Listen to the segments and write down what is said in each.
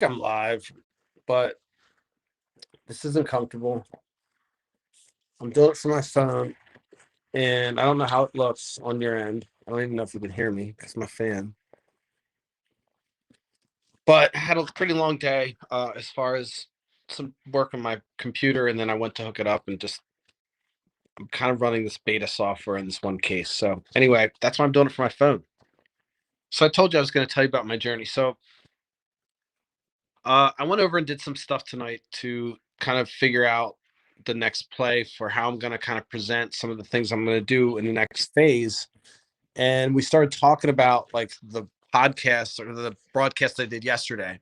I'm live, but this isn't comfortable. I'm doing it from my phone, and I don't know how it looks on your end. I don't even know if you can hear me because my fan. But I had a pretty long day as far as some work on my computer, and then I went to hook it up and just I'm kind of running this beta software in this one case. So anyway, that's why I'm doing it for my phone. So I told you I was going to tell you about my journey. So I went over and did some stuff tonight to kind of figure out the next play for how I'm going to kind of present some of the things I'm going to do in the next phase. And we started talking about like the podcast or the broadcast I did yesterday,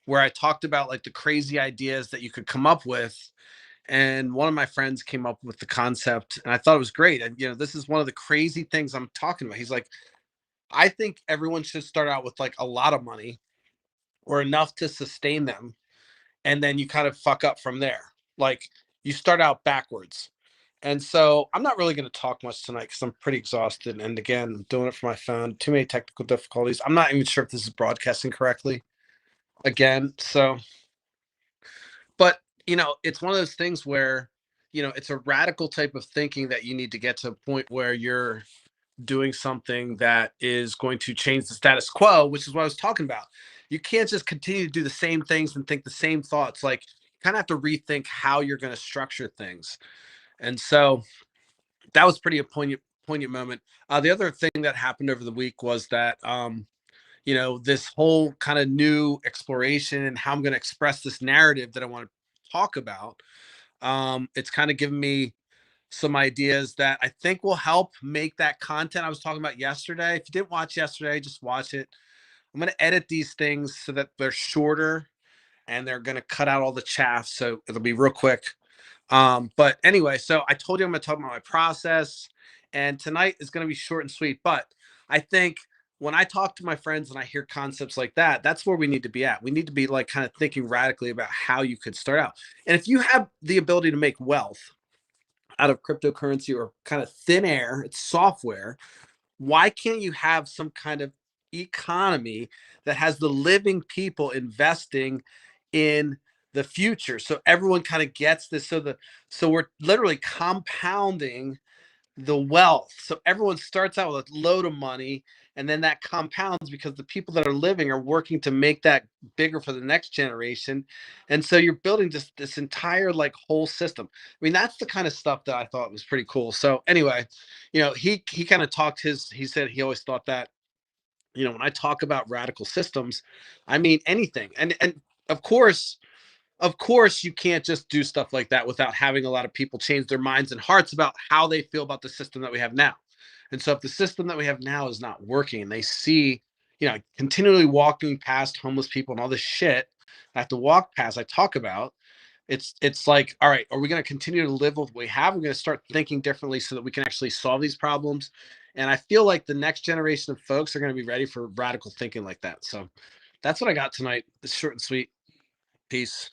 where I talked about like the crazy ideas that you could come up with. And one of my friends came up with the concept, and I thought it was great. And this is one of the crazy things I'm talking about. He's like, I think everyone should start out with like a lot of money or enough to sustain them, and then you kind of fuck up from there. Like you start out backwards. And so I'm not really going to talk much tonight because I'm pretty exhausted. And again, I'm doing it for my phone. Too many technical difficulties. I'm not even sure if this is broadcasting correctly again. So, but it's one of those things where, it's a radical type of thinking that you need to get to a point where you're doing something that is going to change the status quo, which is what I was talking about. You can't just continue to do the same things and think the same thoughts. Like, you kind of have to rethink how you're going to structure things. And so that was pretty a poignant moment. The other thing that happened over the week was that this whole kind of new exploration and how I'm going to express this narrative that I want to talk about. It's kind of given me some ideas that I think will help make that content I was talking about yesterday. If you didn't watch yesterday, just watch it. I'm going to edit these things so that they're shorter and they're going to cut out all the chaff. So it'll be real quick. But anyway, so I told you I'm going to talk about my process, and tonight is going to be short and sweet. But I think when I talk to my friends and I hear concepts like that, that's where we need to be at. We need to be like kind of thinking radically about how you could start out. And if you have the ability to make wealth out of cryptocurrency or kind of thin air, it's software, why can't you have some kind of economy that has the living people investing in the future so everyone kind of gets this, so we're literally compounding the wealth. So everyone starts out with a load of money, and then that compounds because the people that are living are working to make that bigger for the next generation. And so you're building just this entire like whole system. I mean, that's the kind of stuff that I thought was pretty cool. So anyway, he kind of talked he said he always thought that, when I talk about radical systems, I mean anything. And of course, you can't just do stuff like that without having a lot of people change their minds and hearts about how they feel about the system that we have now. And so if the system that we have now is not working and they see, continually walking past homeless people and all this shit I have to walk past, I talk about, it's like, all right, are we going to continue to live with what we have? We're going to start thinking differently so that we can actually solve these problems. And I feel like the next generation of folks are going to be ready for radical thinking like that. So that's what I got tonight. It's short and sweet. Peace.